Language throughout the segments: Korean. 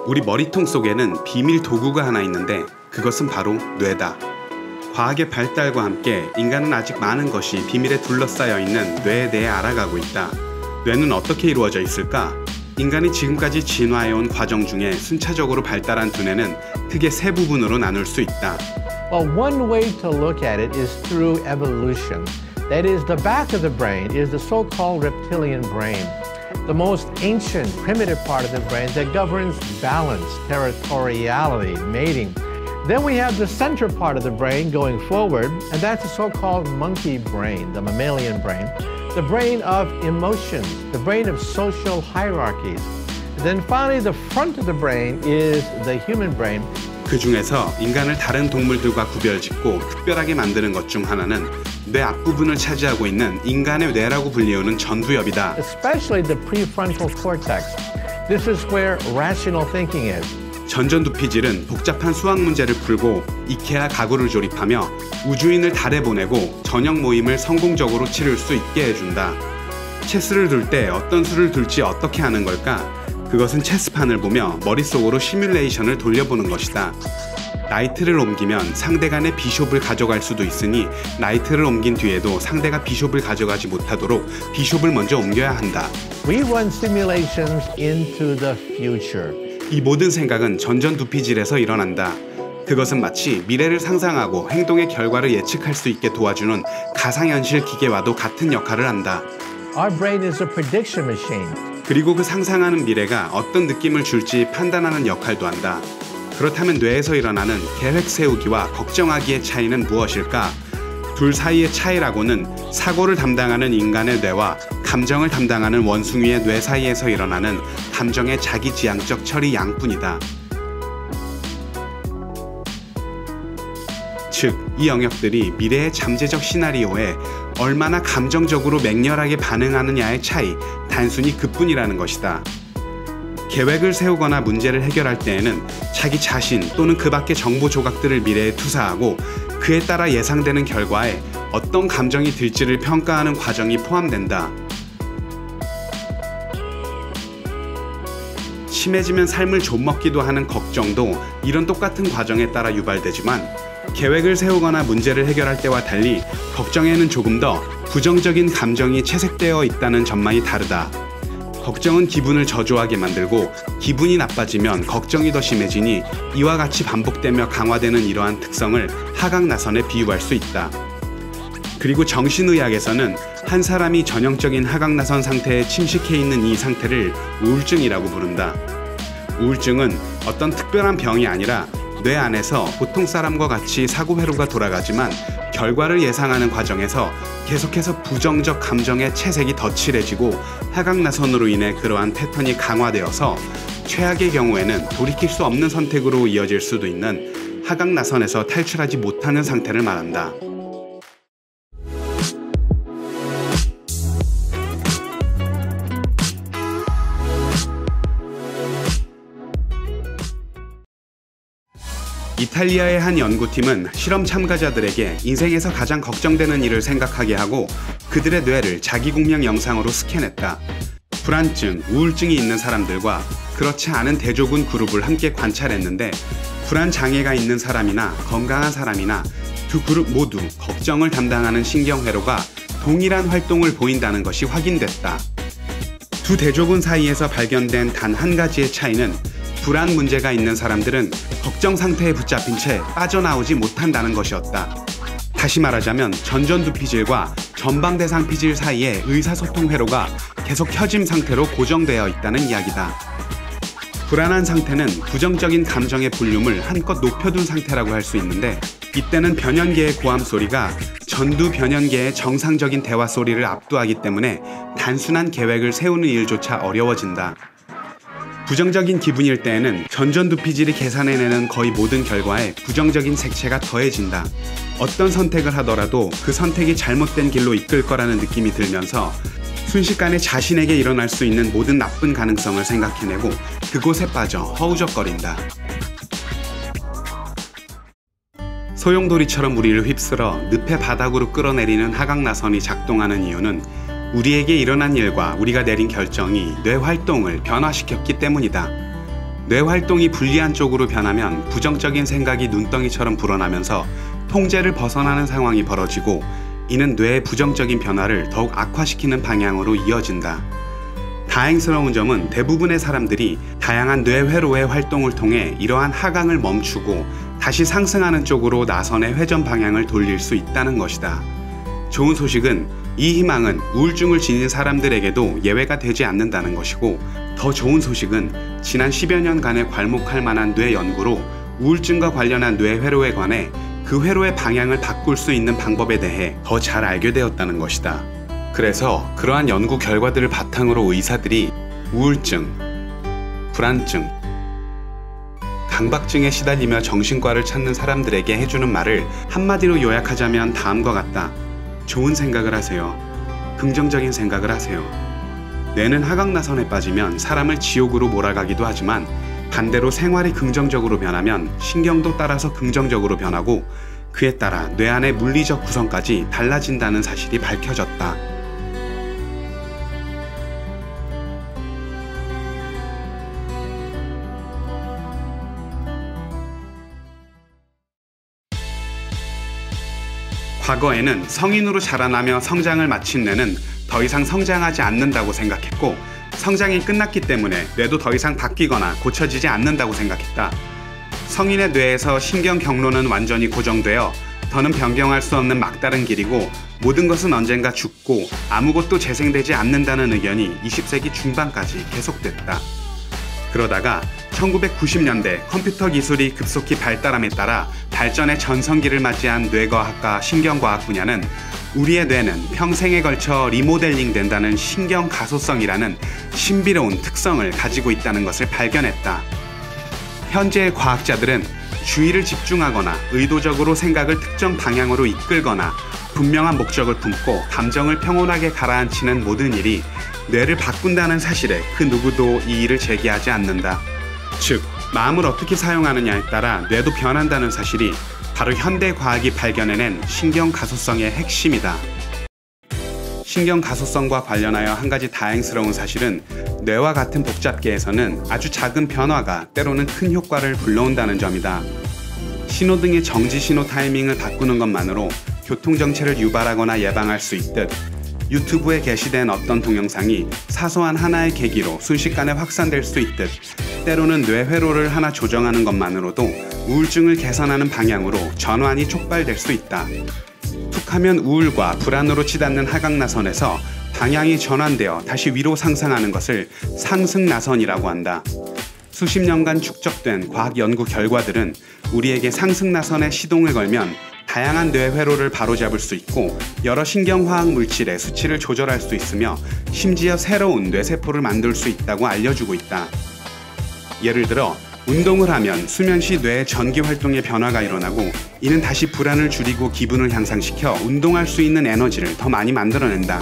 우리 머리통 속에는 비밀 도구가 하나 있는데 그것은 바로 뇌다. 과학의 발달과 함께 인간은 아직 많은 것이 비밀에 둘러싸여 있는 뇌에 대해 알아가고 있다. 뇌는 어떻게 이루어져 있을까? 인간이 지금까지 진화해온 과정 중에 순차적으로 발달한 두뇌는 크게 세 부분으로 나눌 수 있다. Well, one way to look at it is through evolution. That is, the back of the brain is the so-called reptilian brain, the most ancient, primitive part of the brain that governs balance, territoriality, mating. Then we have the center part of the brain going forward, and that's the so-called monkey brain, the mammalian brain, the brain of emotions, the brain of social hierarchies. Then finally, the front of the brain is the human brain. 그 중에서 인간을 다른 동물들과 구별짓고 특별하게 만드는 것 중 하나는 뇌 앞부분을 차지하고 있는 인간의 뇌라고 불리우는 전두엽이다. Especially the prefrontal cortex. This is where rational thinking is. 전전두피질은 복잡한 수학 문제를 풀고 이케아 가구를 조립하며 우주인을 달에 보내고 저녁 모임을 성공적으로 치를 수 있게 해준다. 체스를 둘 때 어떤 수를 둘지 어떻게 하는 걸까? 그것은 체스판을 보며 머릿속으로 시뮬레이션을 돌려보는 것이다. 나이트를 옮기면 상대간의 비숍을 가져갈 수도 있으니 나이트를 옮긴 뒤에도 상대가 비숍을 가져가지 못하도록 비숍을 먼저 옮겨야 한다. We run simulations into the future. 이 모든 생각은 전전두피질에서 일어난다. 그것은 마치 미래를 상상하고 행동의 결과를 예측할 수 있게 도와주는 가상현실 기계와도 같은 역할을 한다. Our brain is a prediction machine. 그리고 그 상상하는 미래가 어떤 느낌을 줄지 판단하는 역할도 한다. 그렇다면 뇌에서 일어나는 계획 세우기와 걱정하기의 차이는 무엇일까? 둘 사이의 차이라고는 사고를 담당하는 인간의 뇌와 감정을 담당하는 원숭이의 뇌 사이에서 일어나는 감정의 자기지향적 처리 양뿐이다. 즉, 이 영역들이 미래의 잠재적 시나리오에 얼마나 감정적으로 맹렬하게 반응하느냐의 차이, 단순히 그뿐이라는 것이다. 계획을 세우거나 문제를 해결할 때에는 자기 자신 또는 그 밖의 정보 조각들을 미래에 투사하고 그에 따라 예상되는 결과에 어떤 감정이 들지를 평가하는 과정이 포함된다. 심해지면 삶을 좀먹기도 하는 걱정도 이런 똑같은 과정에 따라 유발되지만 계획을 세우거나 문제를 해결할 때와 달리 걱정에는 조금 더 부정적인 감정이 채색되어 있다는 점만이 다르다. 걱정은 기분을 저조하게 만들고 기분이 나빠지면 걱정이 더 심해지니 이와 같이 반복되며 강화되는 이러한 특성을 하강나선에 비유할 수 있다. 그리고 정신의학에서는 한 사람이 전형적인 하강나선 상태에 침식해 있는 이 상태를 우울증이라고 부른다. 우울증은 어떤 특별한 병이 아니라 뇌 안에서 보통 사람과 같이 사고회로가 돌아가지만 결과를 예상하는 과정에서 계속해서 부정적 감정의 채색이 더 칠해지고 하강나선으로 인해 그러한 패턴이 강화되어서 최악의 경우에는 돌이킬 수 없는 선택으로 이어질 수도 있는 하강나선에서 탈출하지 못하는 상태를 말한다. 이탈리아의 한 연구팀은 실험 참가자들에게 인생에서 가장 걱정되는 일을 생각하게 하고 그들의 뇌를 자기공명 영상으로 스캔했다. 불안증, 우울증이 있는 사람들과 그렇지 않은 대조군 그룹을 함께 관찰했는데 불안 장애가 있는 사람이나 건강한 사람이나 두 그룹 모두 걱정을 담당하는 신경회로가 동일한 활동을 보인다는 것이 확인됐다. 두 대조군 사이에서 발견된 단 한 가지의 차이는 불안 문제가 있는 사람들은 걱정 상태에 붙잡힌 채 빠져나오지 못한다는 것이었다. 다시 말하자면 전전두피질과 전방대상피질 사이의 의사소통 회로가 계속 켜짐 상태로 고정되어 있다는 이야기다. 불안한 상태는 부정적인 감정의 볼륨을 한껏 높여둔 상태라고 할 수 있는데 이때는 변연계의 고함 소리가 전두 변연계의 정상적인 대화 소리를 압도하기 때문에 단순한 계획을 세우는 일조차 어려워진다. 부정적인 기분일 때에는 전전두피질이 계산해내는 거의 모든 결과에 부정적인 색채가 더해진다. 어떤 선택을 하더라도 그 선택이 잘못된 길로 이끌 거라는 느낌이 들면서 순식간에 자신에게 일어날 수 있는 모든 나쁜 가능성을 생각해내고 그곳에 빠져 허우적거린다. 소용돌이처럼 우리를 휩쓸어 늪의 바닥으로 끌어내리는 하강나선이 작동하는 이유는 우리에게 일어난 일과 우리가 내린 결정이 뇌 활동을 변화시켰기 때문이다. 뇌 활동이 불리한 쪽으로 변하면 부정적인 생각이 눈덩이처럼 불어나면서 통제를 벗어나는 상황이 벌어지고, 이는 뇌의 부정적인 변화를 더욱 악화시키는 방향으로 이어진다. 다행스러운 점은 대부분의 사람들이 다양한 뇌회로의 활동을 통해 이러한 하강을 멈추고 다시 상승하는 쪽으로 나선의 회전 방향을 돌릴 수 있다는 것이다. 좋은 소식은 이 희망은 우울증을 지닌 사람들에게도 예외가 되지 않는다는 것이고, 더 좋은 소식은 지난 10여 년간의 괄목할 만한 뇌 연구로 우울증과 관련한 뇌회로에 관해 그 회로의 방향을 바꿀 수 있는 방법에 대해 더 잘 알게 되었다는 것이다. 그래서 그러한 연구 결과들을 바탕으로 의사들이 우울증, 불안증, 강박증에 시달리며 정신과를 찾는 사람들에게 해주는 말을 한마디로 요약하자면 다음과 같다. 좋은 생각을 하세요. 긍정적인 생각을 하세요. 뇌는 하강나선에 빠지면 사람을 지옥으로 몰아가기도 하지만, 반대로 생활이 긍정적으로 변하면 신경도 따라서 긍정적으로 변하고, 그에 따라 뇌 안의 물리적 구성까지 달라진다는 사실이 밝혀졌다. 과거에는 성인으로 자라나며 성장을 마친 뇌는 더 이상 성장하지 않는다고 생각했고, 성장이 끝났기 때문에 뇌도 더 이상 바뀌거나 고쳐지지 않는다고 생각했다. 성인의 뇌에서 신경 경로는 완전히 고정되어 더는 변경할 수 없는 막다른 길이고, 모든 것은 언젠가 죽고 아무것도 재생되지 않는다는 의견이 20세기 중반까지 계속됐다. 그러다가 1990년대 컴퓨터 기술이 급속히 발달함에 따라 발전의 전성기를 맞이한 뇌과학과 신경과학 분야는 우리의 뇌는 평생에 걸쳐 리모델링 된다는 신경 가소성이라는 신비로운 특성을 가지고 있다는 것을 발견했다. 현재의 과학자들은 주의를 집중하거나 의도적으로 생각을 특정 방향으로 이끌거나 분명한 목적을 품고 감정을 평온하게 가라앉히는 모든 일이 뇌를 바꾼다는 사실에 그 누구도 이의를 제기하지 않는다. 즉, 마음을 어떻게 사용하느냐에 따라 뇌도 변한다는 사실이 바로 현대 과학이 발견해낸 신경 가소성의 핵심이다. 신경 가소성과 관련하여 한 가지 다행스러운 사실은 뇌와 같은 복잡계에서는 아주 작은 변화가 때로는 큰 효과를 불러온다는 점이다. 신호등의 정지 신호 타이밍을 바꾸는 것만으로 교통정체를 유발하거나 예방할 수 있듯, 유튜브에 게시된 어떤 동영상이 사소한 하나의 계기로 순식간에 확산될 수 있듯, 때로는 뇌회로를 하나 조정하는 것만으로도 우울증을 개선하는 방향으로 전환이 촉발될 수 있다. 툭하면 우울과 불안으로 치닫는 하강나선에서 방향이 전환되어 다시 위로 상승하는 것을 상승나선이라고 한다. 수십 년간 축적된 과학 연구 결과들은 우리에게 상승나선에 시동을 걸면 다양한 뇌회로를 바로잡을 수 있고, 여러 신경화학 물질의 수치를 조절할 수 있으며 심지어 새로운 뇌세포를 만들 수 있다고 알려주고 있다. 예를 들어 운동을 하면 수면 시 뇌의 전기 활동에 변화가 일어나고, 이는 다시 불안을 줄이고 기분을 향상시켜 운동할 수 있는 에너지를 더 많이 만들어낸다.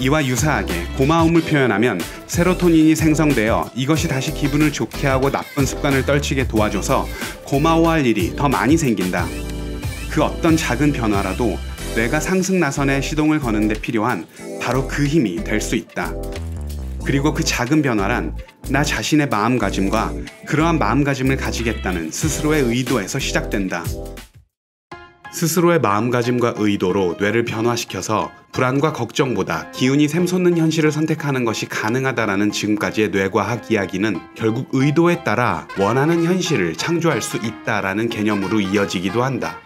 이와 유사하게 고마움을 표현하면 세로토닌이 생성되어 이것이 다시 기분을 좋게 하고 나쁜 습관을 떨치게 도와줘서 고마워할 일이 더 많이 생긴다. 그 어떤 작은 변화라도 뇌가 상승나선에 시동을 거는 데 필요한 바로 그 힘이 될 수 있다. 그리고 그 작은 변화란 나 자신의 마음가짐과 그러한 마음가짐을 가지겠다는 스스로의 의도에서 시작된다. 스스로의 마음가짐과 의도로 뇌를 변화시켜서 불안과 걱정보다 기운이 샘솟는 현실을 선택하는 것이 가능하다라는 지금까지의 뇌과학 이야기는 결국 의도에 따라 원하는 현실을 창조할 수 있다라는 개념으로 이어지기도 한다.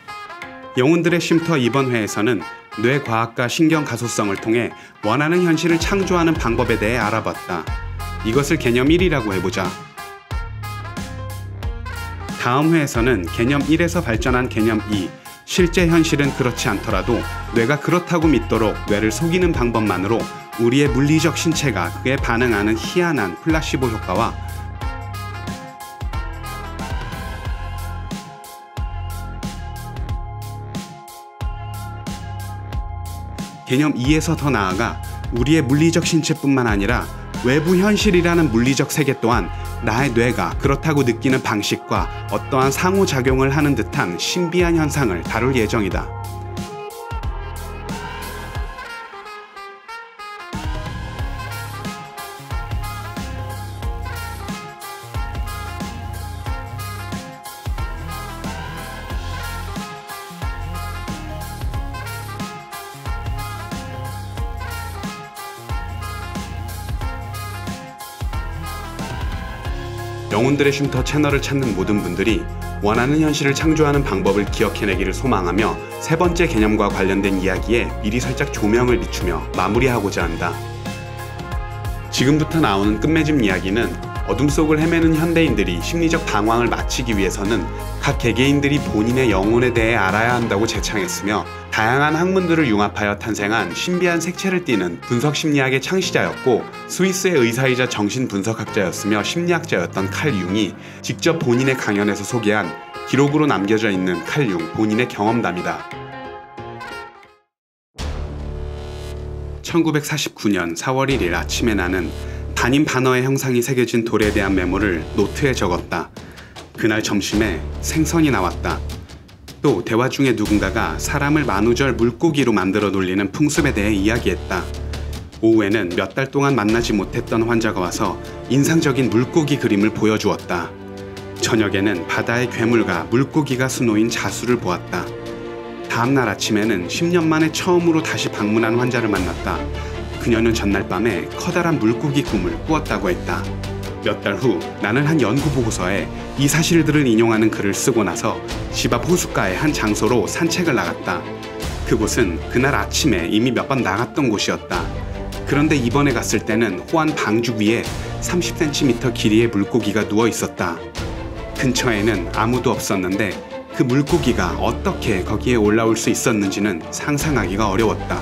영혼들의 쉼터 이번 회에서는 뇌과학과 신경가소성을 통해 원하는 현실을 창조하는 방법에 대해 알아봤다. 이것을 개념 1이라고 해보자. 다음 회에서는 개념 1에서 발전한 개념 2, 실제 현실은 그렇지 않더라도 뇌가 그렇다고 믿도록 뇌를 속이는 방법만으로 우리의 물리적 신체가 그에 반응하는 희한한 플라시보 효과와 개념 2에서 더 나아가 우리의 물리적 신체뿐만 아니라 외부 현실이라는 물리적 세계 또한 나의 뇌가 그렇다고 느끼는 방식과 어떠한 상호작용을 하는 듯한 신비한 현상을 다룰 예정이다. 영혼들의 쉼터 채널을 찾는 모든 분들이 원하는 현실을 창조하는 방법을 기억해내기를 소망하며 세 번째 개념과 관련된 이야기에 미리 살짝 조명을 비추며 마무리하고자 한다. 지금부터 나오는 끝맺음 이야기는 어둠 속을 헤매는 현대인들이 심리적 방황을 마치기 위해서는 각 개개인들이 본인의 영혼에 대해 알아야 한다고 제창했으며 다양한 학문들을 융합하여 탄생한 신비한 색채를 띠는 분석심리학의 창시자였고 스위스의 의사이자 정신분석학자였으며 심리학자였던 칼 융이 직접 본인의 강연에서 소개한 기록으로 남겨져 있는 칼 융 본인의 경험담이다. 1949년 4월 1일 아침에 나는 단임 반어의 형상이 새겨진 돌에 대한 메모를 노트에 적었다. 그날 점심에 생선이 나왔다. 또 대화 중에 누군가가 사람을 만우절 물고기로 만들어 놀리는 풍습에 대해 이야기했다. 오후에는 몇 달 동안 만나지 못했던 환자가 와서 인상적인 물고기 그림을 보여주었다. 저녁에는 바다의 괴물과 물고기가 수놓인 자수를 보았다. 다음날 아침에는 10년 만에 처음으로 다시 방문한 환자를 만났다. 그녀는 전날 밤에 커다란 물고기 꿈을 꾸었다고 했다. 몇 달 후 나는 한 연구 보고서에 이 사실들을 인용하는 글을 쓰고 나서 집 앞 호숫가의 한 장소로 산책을 나갔다. 그곳은 그날 아침에 이미 몇 번 나갔던 곳이었다. 그런데 이번에 갔을 때는 호안 방죽 위에 30cm 길이의 물고기가 누워 있었다. 근처에는 아무도 없었는데 그 물고기가 어떻게 거기에 올라올 수 있었는지는 상상하기가 어려웠다.